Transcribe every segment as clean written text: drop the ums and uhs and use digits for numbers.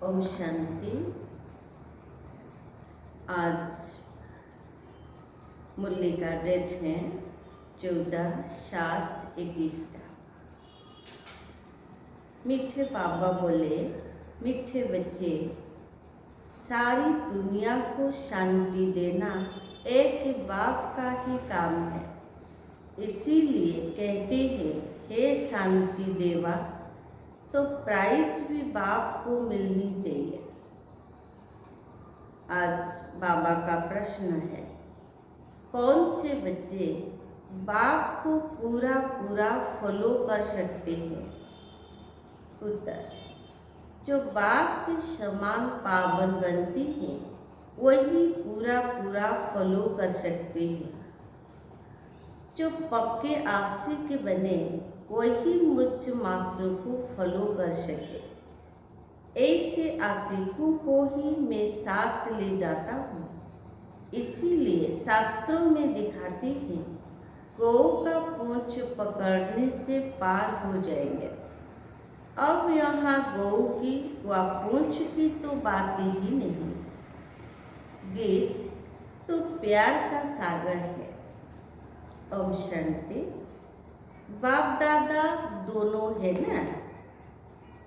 ओम शांति। आज मुरली का डेट है 14/7/21 का। मीठे बाबा बोले, मीठे बच्चे, सारी दुनिया को शांति देना एक बाप का ही काम है। इसीलिए कहते हैं, हे शांति देवा, तो प्राइज भी बाप को मिलनी चाहिए। आज बाबा का प्रश्न है, कौन से बच्चे बाप को पूरा पूरा फॉलो कर सकते हैं? उत्तर, जो बाप के समान पावन बनती हैं वही पूरा पूरा फॉलो कर सकते हैं। जो पक्के आशिक बने वही मुझ मास्टर को फॉलो कर सके। ऐसे आशिकों को ही मैं साथ ले जाता हूँ। इसीलिए शास्त्रों में दिखाते हैं, गौ का पूंछ पकड़ने से पार हो जाएंगे। अब यहाँ गौ की व पूंछ की तो बात ही नहीं। गीत तो प्यार का सागर है। ओम शांति। बाप दादा दोनों है ना।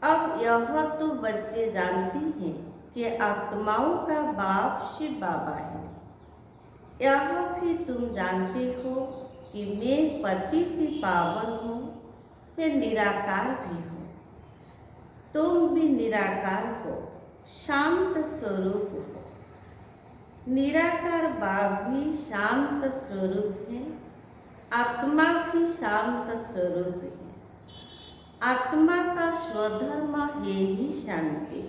अब यह तो बच्चे जानते हैं कि आत्माओं का बाप शिव बाबा है। यह भी तुम जानते हो कि मैं पतित पावन हूँ, मैं निराकार भी हूँ। तुम भी निराकार हो, शांत स्वरूप हो। निराकार बाप भी शांत स्वरूप है, आत्मा भी शांत स्वरूप है। आत्मा का स्वधर्म है ही शांति।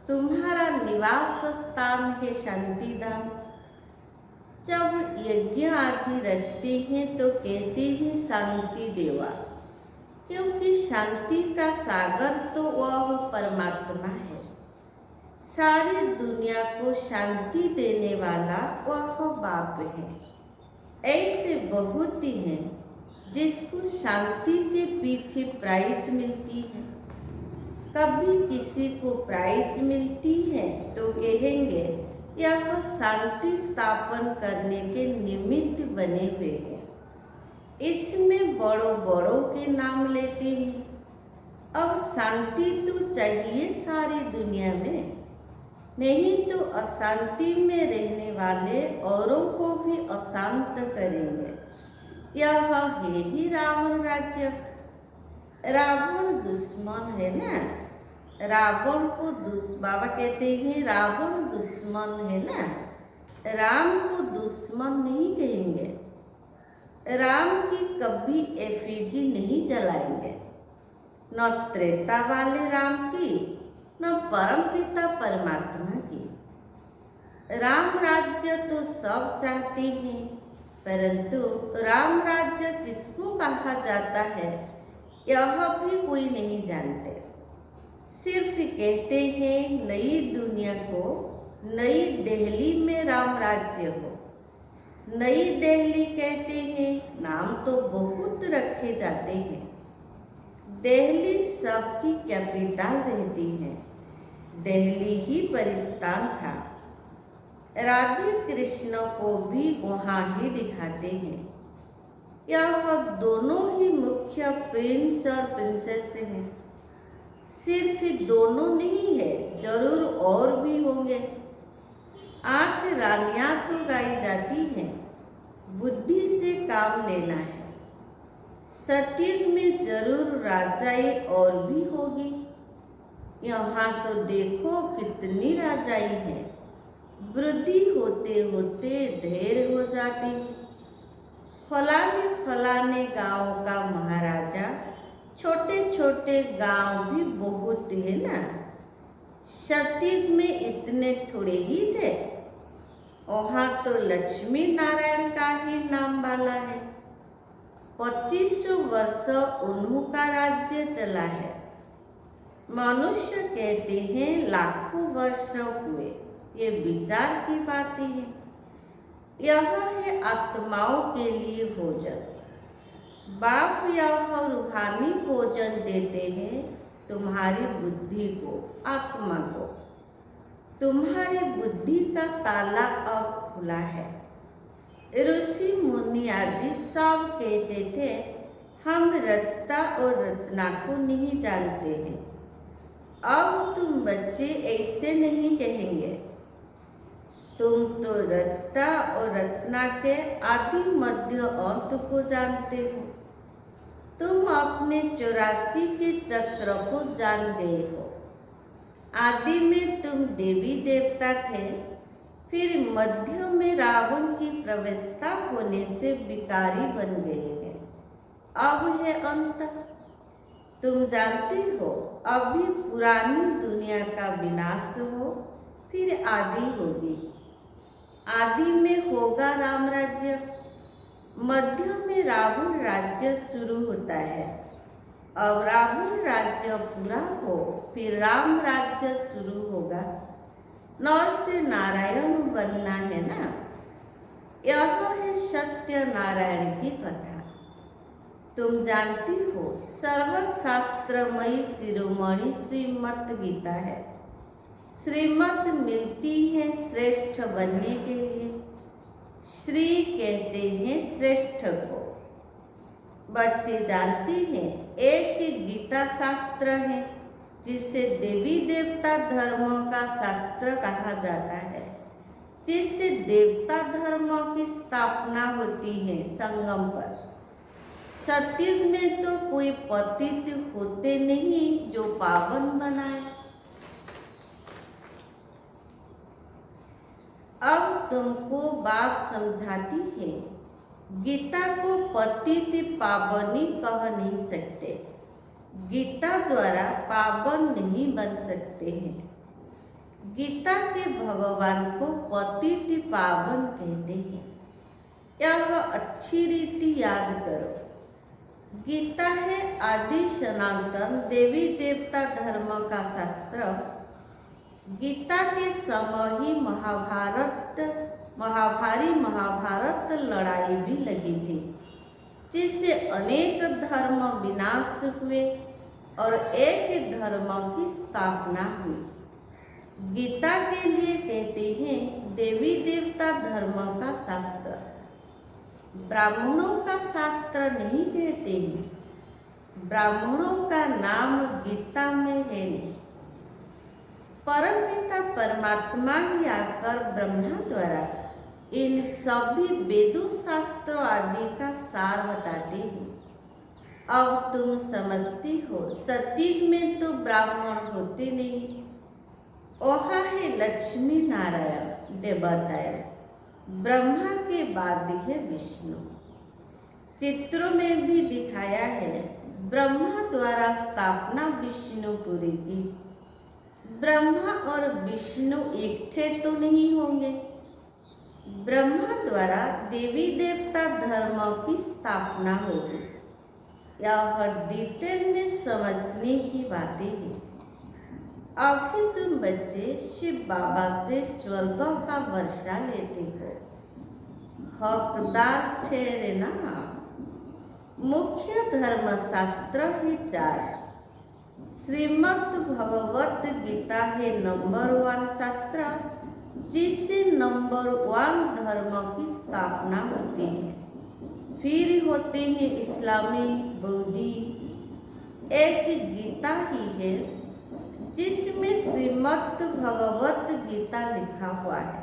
तुम्हारा निवास स्थान है शांति धाम। जब यज्ञ आदि रचते हैं तो कहते हैं शांति देवा, क्योंकि शांति का सागर तो वह परमात्मा है। सारी दुनिया को शांति देने वाला वह बाप है। ऐसे बहुत ही हैं जिसको शांति के पीछे प्राइज मिलती है। कभी किसी को प्राइज मिलती है तो कहेंगे यह शांति स्थापन करने के निमित्त बने हुए हैं। इसमें बड़ों बड़ों के नाम लेते हैं। अब शांति तो चाहिए सारी दुनिया में, नहीं तो अशांति में रहने वाले औरों को भी अशांत करेंगे। यह है ही रावण राज्य। रावण दुश्मन है ना। रावण को बाबा कहते हैं रावण दुश्मन है ना। राम को दुश्मन नहीं कहेंगे। राम की कभी एफिजी नहीं जलाएंगे, न त्रेता वाले राम की, न परम पिता परमात्मा की। राम राज्य तो सब चाहते हैं, परंतु राम राज्य किसको कहा जाता है यह भी कोई नहीं जानते। सिर्फ कहते हैं नई दुनिया को नई दिल्ली में राम राज्य हो। नई दिल्ली कहते हैं, नाम तो बहुत रखे जाते हैं। दिल्ली सबकी कैपिटल रहती है। दिल्ली ही परिस्थान था। राधे कृष्ण को भी वहाँ ही दिखाते हैं। यह दोनों ही मुख्य प्रिंस और प्रिंसेस हैं। सिर्फ दोनों नहीं है, जरूर और भी होंगे। 8 रानियां तो गाई जाती हैं। बुद्धि से काम लेना है। सतयुग में जरूर राजाई और भी होगी। यहाँ तो देखो कितनी राजाई है। वृद्धि होते होते ढेर हो जाती। फलाने फलाने गांव का महाराजा, छोटे छोटे गांव भी बहुत है ना। सतयुग में इतने थोड़े ही थे। वहाँ तो लक्ष्मी नारायण का ही नाम वाला है। 2500 वर्ष उन्हों का राज्य चला है। मनुष्य कहते हैं लाखों वर्ष हुए। ये विचार की बात है। यह है आत्माओं के लिए भोजन। बाप यह रूहानी भोजन देते हैं तुम्हारी बुद्धि को, आत्मा को। तुम्हारी बुद्धि का ताला अब खुला है। ऋषि मुनि आदि सब कहते थे हम रचता और रचना को नहीं जानते हैं। अब तुम बच्चे ऐसे नहीं कहेंगे। तुम तो रचता और रचना के आदि मध्य अंत को जानते हो। तुम अपने 84 के चक्र को जान गए हो। आदि में तुम देवी देवता थे, फिर मध्य में रावण की प्रवेशता होने से विकारी बन गए हैं। अब है अंत। तुम जानते हो अभी पुरानी दुनिया का विनाश हो, फिर आदि होगी। आदि में होगा राम राज्य, मध्य में रावण राज्य शुरू होता है। अब रावण राज्य पूरा हो, फिर राम राज्य शुरू होगा। नर से नारायण बनना है ना। यह है सत्य नारायण की कथा। तुम जानती हो सर्वशास्त्रमयी शिरोमणि श्रीमद् गीता है। श्रीमद् मिलती है श्रेष्ठ बनने के लिए। श्री कहते हैं श्रेष्ठ को। बच्चे जानते हैं एक गीता शास्त्र है जिसे देवी देवता धर्मों का शास्त्र कहा जाता है, जिससे देवता धर्मों की स्थापना होती है संगम पर। सतयुग में तो कोई पतित होते नहीं जो पावन बनाए। अब तुमको बाप समझाती है गीता को पतित पावनी कह नहीं सकते। गीता द्वारा पावन नहीं बन सकते हैं। गीता के भगवान को पतित पावन कहते हैं। यह अच्छी रीति याद करो। गीता है आदि सनातन देवी देवता धर्म का शास्त्र। गीता के समय ही महाभारत लड़ाई भी लगी थी, जिससे अनेक धर्म विनाश हुए और एक धर्म की स्थापना हुई। गीता के लिए कहते हैं देवी देवता धर्म का शास्त्र। ब्राह्मणों का शास्त्र नहीं कहते हैं। ब्राह्मणों का नाम गीता में है नहीं। परमपिता परमात्मा ही आकर ब्रह्मा द्वारा इन सभी वेदों शास्त्रों आदि का सार बताते हैं। अब तुम समझती हो सतयुग में तो ब्राह्मण होते नहीं। वहाँ है लक्ष्मी नारायण देवताएं। ब्रह्मा के बाद है विष्णु। चित्रों में भी दिखाया है ब्रह्मा द्वारा स्थापना विष्णुपुरी की। ब्रह्मा और विष्णु एक थे तो नहीं होंगे। ब्रह्मा द्वारा देवी देवता धर्म की स्थापना होगी। यह डिटेल में समझने की बातें हैं। अभी तुम बच्चे शिव बाबा से स्वर्ग का वर्षा लेते हो। हकदार ठहरे ना। मुख्य धर्म शास्त्र है 4। श्रीमद् भगवत गीता है नंबर 1 शास्त्र, जिससे नंबर 1 धर्म की स्थापना होती है। फिर होते हैं इस्लामी, बौद्धि। एक गीता ही है जिसमें श्रीमद् भगवत गीता लिखा हुआ है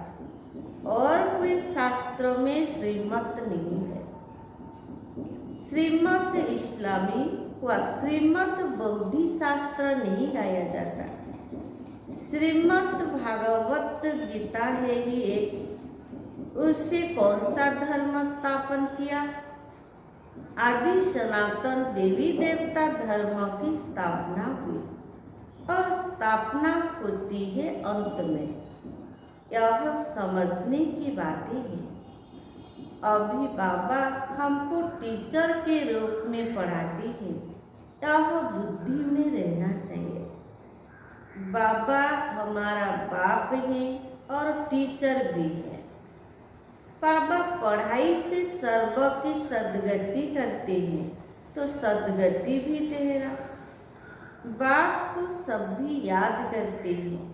और कोई शास्त्र में श्रीमद् नहीं है। श्रीमद् इस्लामी व श्रीमद् बौद्धि शास्त्र नहीं गाया जाता। श्रीमद् भागवत गीता है ही एक। उससे कौन सा धर्म स्थापन किया? आदि सनातन देवी देवता धर्म की स्थापना हुई और स्थापना होती है अंत में। यह समझने की बातें हैं। अभी बाबा हमको टीचर के रूप में पढ़ाते हैं। यह बुद्धि में रहना चाहिए। बाबा हमारा बाप है और टीचर भी है। बाबा पढ़ाई से सर्व की सदगति करते हैं, तो सदगति भी ठहरा। बाप को सभी याद करते हैं।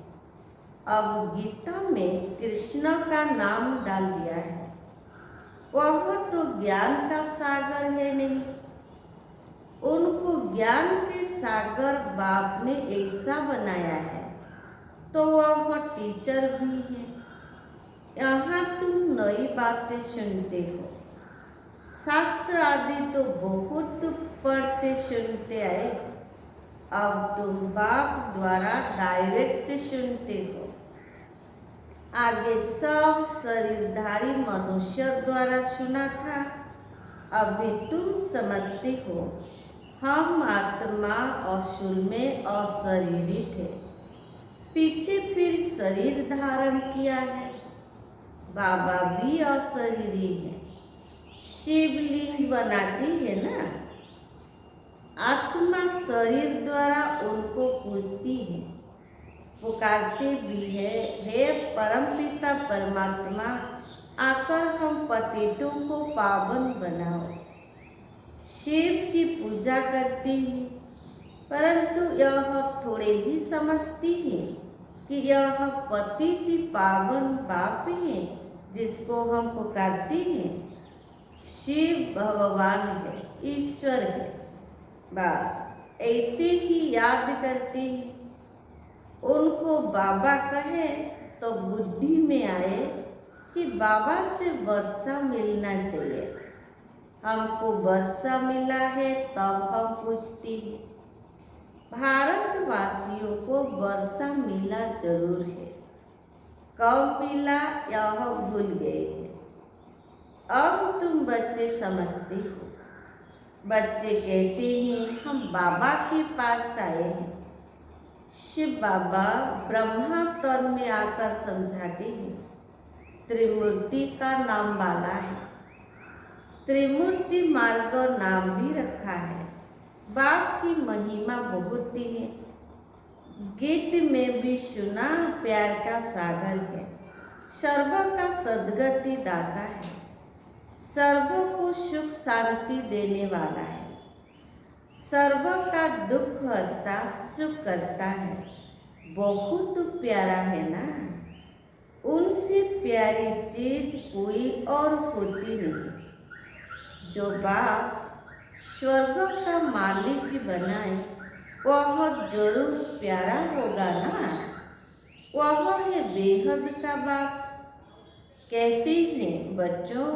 अब गीता में कृष्ण का नाम डाल दिया है। वह तो ज्ञान का सागर है नहीं, उनको ज्ञान के सागर बाप ने ऐसा बनाया है, तो वह टीचर भी है। यहाँ तुम नई बातें सुनते हो, शास्त्र आदि तो बहुत पढ़ते सुनते आए, अब तुम बाप द्वारा डायरेक्ट सुनते हो। आगे सब शरीरधारी मनुष्य द्वारा सुना था, अभी तुम समझते हो हम आत्मा असूल में अशरीरी थे, पीछे फिर शरीर धारण किया है। बाबा भी अशरीरी है, शिवलिंग बनाती है ना। आत्मा शरीर द्वारा उनको पूजती है, पुकारते भी है, हे परमपिता परमात्मा, आकर हम पतितों को पावन बनाओ। शिव की पूजा करती है, परंतु यह थोड़े ही समझती है कि यह पतित पावन बाप है जिसको हम पुकारते हैं। शिव भगवान है, ईश्वर है, बस ऐसे ही याद करते हैं। उनको बाबा कहे तो बुद्धि में आए कि बाबा से वर्षा मिलना चाहिए, हमको वर्षा मिला है तब हम पूछते हैं। भारतवासियों को वर्षा मिला जरूर है, कब मिला यह भूल गए हैं। अब तुम बच्चे समझते हो। बच्चे कहते हैं हम बाबा के पास आए हैं। शिव बाबा ब्रह्मा तन में आकर समझाते हैं, त्रिमूर्ति का नाम वाला है, त्रिमूर्ति मार्ग नाम भी रखा है। बाप की महिमा बहुत ही है, गीत में भी सुना प्यार का सागर है, सर्व का सद्गति दाता है, सर्व को सुख शांति देने वाला है, सर्व का दुख हरता सुख करता है। बहुत प्यारा है ना, उनसे प्यारी चीज कोई और होती नहीं। जो बाप स्वर्ग का मालिक बनाए वह जरूर प्यारा होगा ना, वह है बेहद का बाप। कहते हैं बच्चों,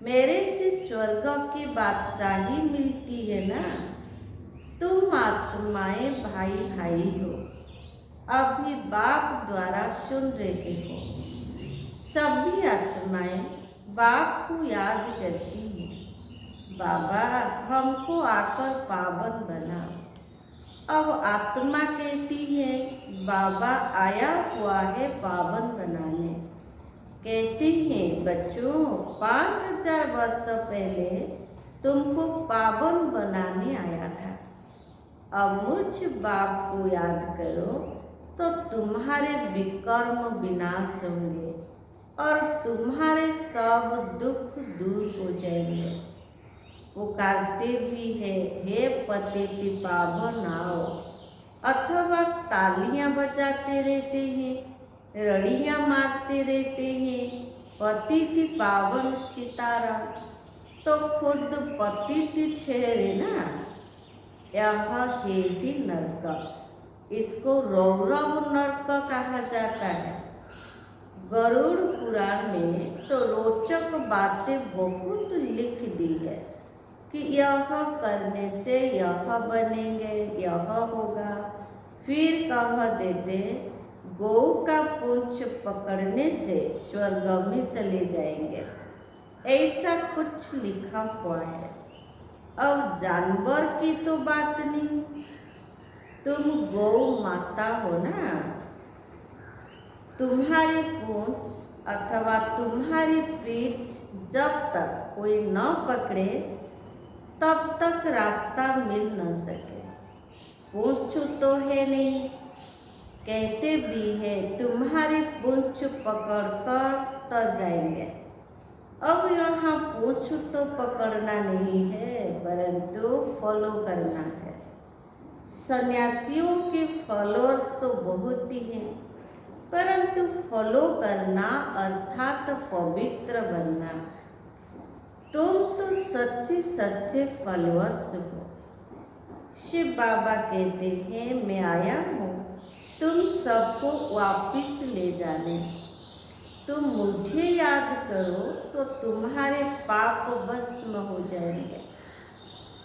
मेरे से स्वर्ग की बादशाही मिलती है ना, तुम आत्माएं भाई भाई हो, अभी बाप द्वारा सुन रहे हो। सभी आत्माएं बाप को याद करती हैं, बाबा हमको आकर पावन बनाओ। अब आत्मा कहती है बाबा आया हुआ है पावन बनाने। कहते हैं बच्चों, 5000 वर्ष पहले तुमको पावन बनाने आया था। अब मुझ बाप को याद करो तो तुम्हारे विकर्म विनाश होंगे और तुम्हारे सब दुख दूर हो जाएंगे। पुकारते भी है, हे पतित पावन आओ, अथवा तालियां बजाते रहते हैं, रड़ियां मारते रहते हैं, पतित पावन सीताराम, तो खुद पतित ठहरे ना। यह है ही नरक, इसको रौरव नरक कहा जाता है। गरुड़ पुराण में तो रोचक बातें बहुत लिख दी है कि यह करने से यह बनेंगे, यह होगा। फिर कह देते गौ का पूंछ पकड़ने से स्वर्ग में चले जाएंगे, ऐसा कुछ लिखा हुआ है। अब जानवर की तो बात नहीं, तुम गौ माता हो ना, तुम्हारी पूंछ अथवा तुम्हारी पीठ जब तक कोई न पकड़े तब तक रास्ता मिल न सके। पूंछ तो है नहीं, कहते भी है तुम्हारी पूंछ पकड़कर तब जाएंगे। अब यहाँ पूंछ तो पकड़ना नहीं है, परंतु फॉलो करना है। सन्यासियों के फॉलोअर्स तो बहुत ही हैं, परंतु फॉलो करना अर्थात पवित्र बनना, तुम तो सच्चे सच्चे फॉलोअर्स हो। शिव बाबा कहते हैं मैं आया हूँ तुम सबको वापिस ले जाने। तुम मुझे याद करो तो तुम्हारे पाप भस्म हो जाएंगे।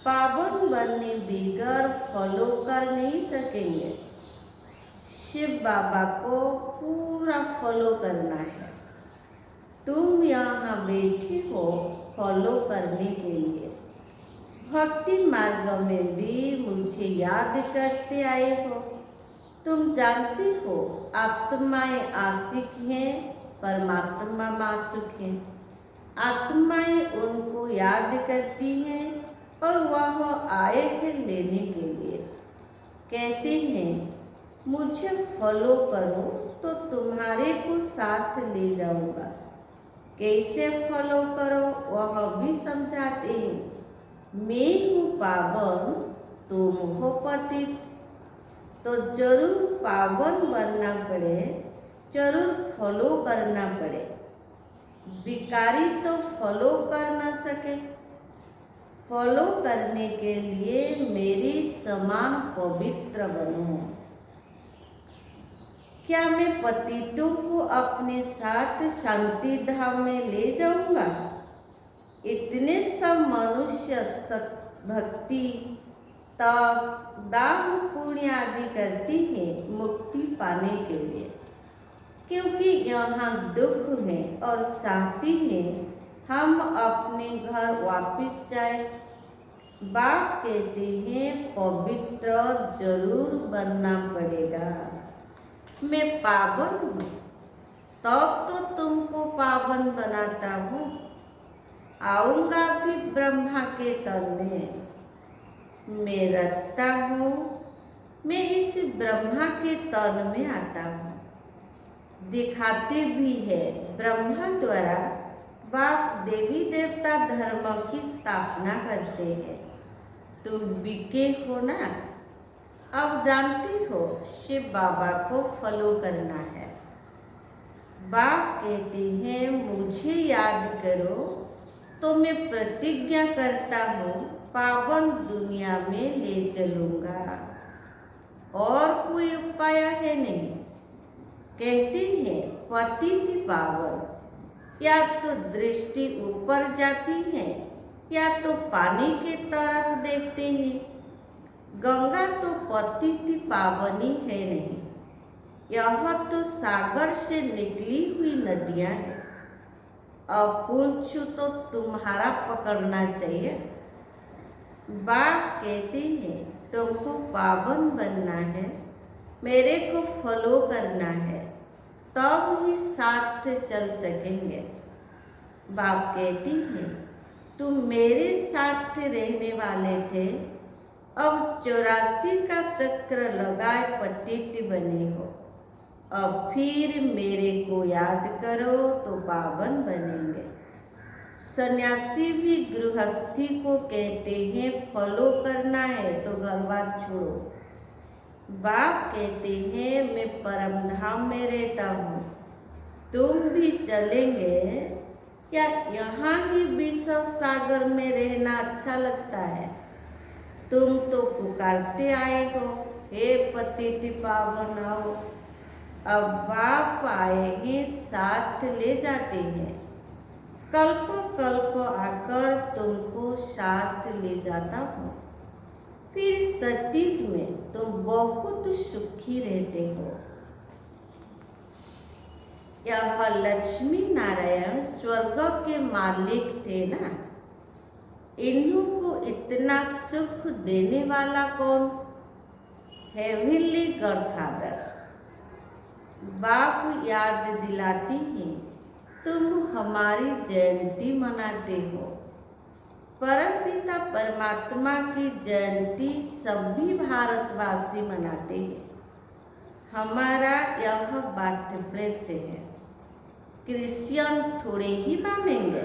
पावन बनने बगैर फॉलो कर नहीं सकेंगे। शिव बाबा को पूरा फॉलो करना है। तुम यहाँ बैठे हो फॉलो करने के लिए। भक्ति मार्ग में भी मुझे याद करते आए हो। तुम जानते हो आत्माएं आशिक हैं, परमात्मा मासूक है। आत्माएं उनको याद करती हैं और वह आए हैं लेने के लिए। कहते हैं मुझे फॉलो करो तो तुम्हारे को साथ ले जाऊंगा। कैसे फॉलो करो वह भी समझाते हैं। मैं हूँ पावन, तुम हो पतित। तो जरूर पावन बनना पड़े, जरूर फॉलो करना पड़े। भिखारी तो फॉलो कर न सके। फॉलो करने के लिए मेरी समान पवित्र बनो। क्या मैं पतितों को अपने साथ शांति धाम में ले जाऊंगा? इतने सब मनुष्य भक्ति, तप, दान, पुण्य आदि करती हैं मुक्ति पाने के लिए, क्योंकि यहाँ दुख है और चाहती हैं हम अपने घर वापस जाए। बाप कहते हैं पवित्र जरूर बनना पड़ेगा। मैं पावन हूँ तब तो तुमको पावन बनाता हूँ। आऊंगा भी ब्रह्मा के तन में। मैं रचता हूँ, मैं इस ब्रह्मा के तन में आता हूँ। दिखाते भी है ब्रह्मा द्वारा बाप देवी देवता धर्म की स्थापना करते हैं। तुम बिके हो ना, अब जानते हो शिव बाबा को फॉलो करना है। बाप कहते हैं मुझे याद करो तो मैं प्रतिज्ञा करता हूँ पावन दुनिया में ले चलूँगा। और कोई उपाय है नहीं। कहते हैं पतित पावन, या तो दृष्टि ऊपर जाती है या तो पानी के तरफ देखते हैं। गंगा तो पतित पावनी है नहीं, यह तो सागर से निकली हुई नदियाँ हैं। अब पूछूं तो तुम्हारा पकड़ना चाहिए। बाप कहते हैं तुमको पावन बनना है, मेरे को फॉलो करना है, तब ही साथ चल सकेंगे। बाप कहती हैं तुम मेरे साथ रहने वाले थे, अब 84 का चक्र लगाए पतित बने हो। अब फिर मेरे को याद करो तो पावन बनेंगे। सन्यासी भी गृहस्थी को कहते हैं फॉलो करना है तो घर बार छोड़ो। बाप कहते हैं मैं परम धाम में रहता हूँ, तुम भी चलेंगे या यहाँ ही विश्व सागर में रहना अच्छा लगता है? तुम तो पुकारते आए हो हे पतित पावन आओ। अब बाप आए हैं साथ ले जाते हैं। कल्प कल्प आकर तुमको साथ ले जाता हूँ। फिर सतयुग में तुम बहुत सुखी रहते हो। यह लक्ष्मी नारायण स्वर्ग के मालिक थे ना, इन्हों को इतना सुख देने वाला कौन? Heavenly godfather. बाप याद दिलाती हैं तुम हमारी जयंती मनाते हो। परमपिता परमात्मा की जयंती सभी भारतवासी मनाते हैं। हमारा यह बर्थ प्लेस है। क्रिश्चियन थोड़े ही मानेंगे,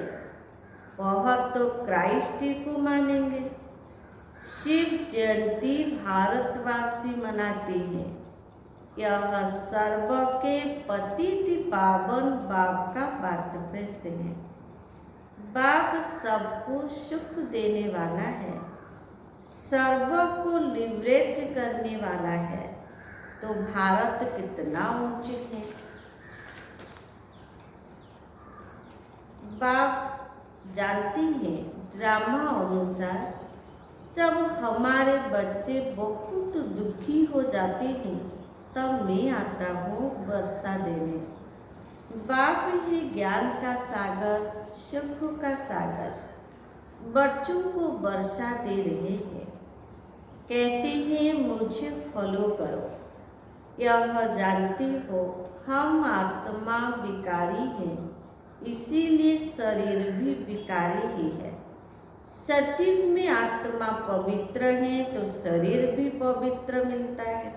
वह तो क्राइस्ट को मानेंगे। शिव जयंती भारतवासी मनाते हैं। यह सर्व के पतित पावन बाप का वार्षिक है। बाप सबको सुख देने वाला है, सर्व को लिबरेट करने वाला है। तो भारत कितना उचित है। बाप जानती हैं ड्रामा अनुसार जब हमारे बच्चे बहुत दुखी हो जाते हैं तब मैं आता हूँ वर्षा देने। बाप ही ज्ञान का सागर, सुख का सागर बच्चों को वर्षा दे रहे हैं। कहते हैं मुझे फॉलो करो। यह जानते हो हम आत्मा विकारी हैं, इसीलिए शरीर भी विकारी ही है। सटीक में आत्मा पवित्र है तो शरीर भी पवित्र मिलता है।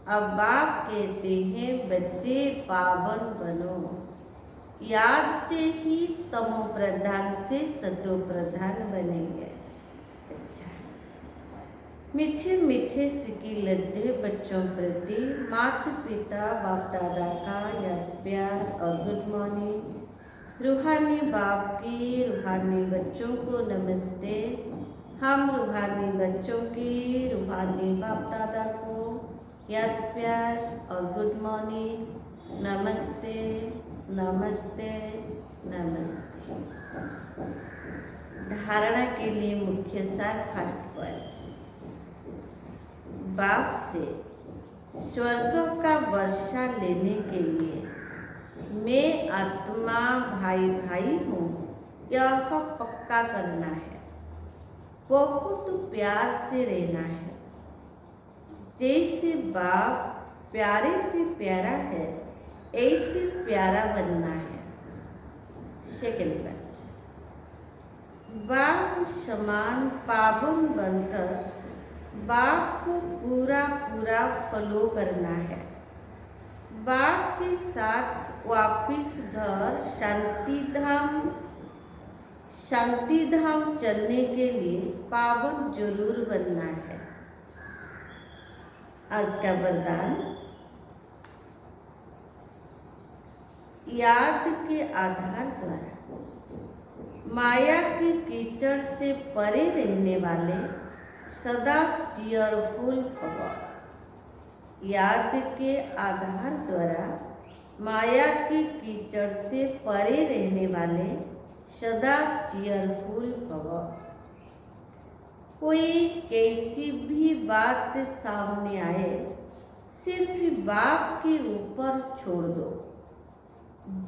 अब बाप कहते हैं बच्चे पावन बनो। याद से ही तमो प्रधान से सतो प्रधान बनेंगे। अच्छा, मीठे मीठे सिक्की लड्डे बच्चों प्रति माता पिता बाप दादा का याद प्यार और गुड मॉर्निंग। रूहानी बाप की रूहानी बच्चों को नमस्ते। हम रूहानी बच्चों की रूहानी बाप दादा को याद प्यार और गुड मॉर्निंग। नमस्ते नमस्ते नमस्ते। धारणा के लिए मुख्य सार फर्स्ट पॉइंट। बाप से स्वर्ग का वर्षा लेने के लिए मैं आत्मा भाई भाई हूँ, यह पक्का करना है। बहुत प्यार से रहना है। जैसे बाप प्यारे से प्यारा है ऐसे प्यारा बनना है। सेकंड पॉइंट, बाप समान पावन बनकर बाप को पूरा पूरा फॉलो करना है। बाप के साथ वापिस घर शांति धाम चलने के लिए पावन जरूर बनना है। आज का वरदान, याद के आधार द्वारा माया की कीचड़ से परे रहने वाले सदा चीयरफुल भव। याद के आधार द्वारा माया की कीचड़ से परे रहने वाले सदा चीयरफुल भव। कोई कैसी भी बात सामने आए सिर्फ बाप के ऊपर छोड़ दो।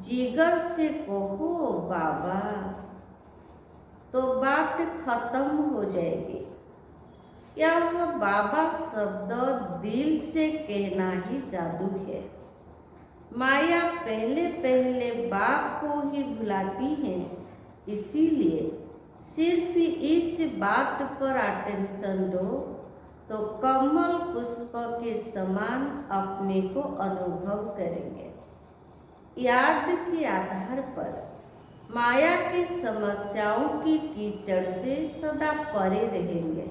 जिगर से कहो बाबा तो बात खत्म हो जाएगी। यह बाबा शब्द दिल से कहना ही जादू है। माया पहले पहले बाप को ही भुलाती है, इसीलिए सिर्फ इस बात पर अटेंशन दो तो कमल पुष्प के समान अपने को अनुभव करेंगे। याद के आधार पर माया की समस्याओं की कीचड़ से सदा परे रहेंगे।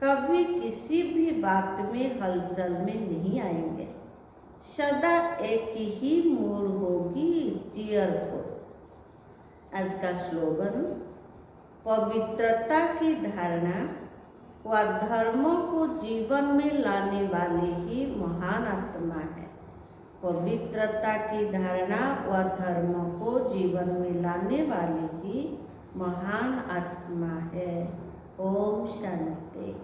कभी किसी भी बात में हलचल में नहीं आएंगे। सदा एक ही मूड होगी, चीयरफुल। आज का स्लोगन, पवित्रता की धारणा व धर्म को जीवन में लाने वाली ही महान आत्मा है। पवित्रता की धारणा व धर्म को जीवन में लाने वाली ही महान आत्मा है। ओम शांति।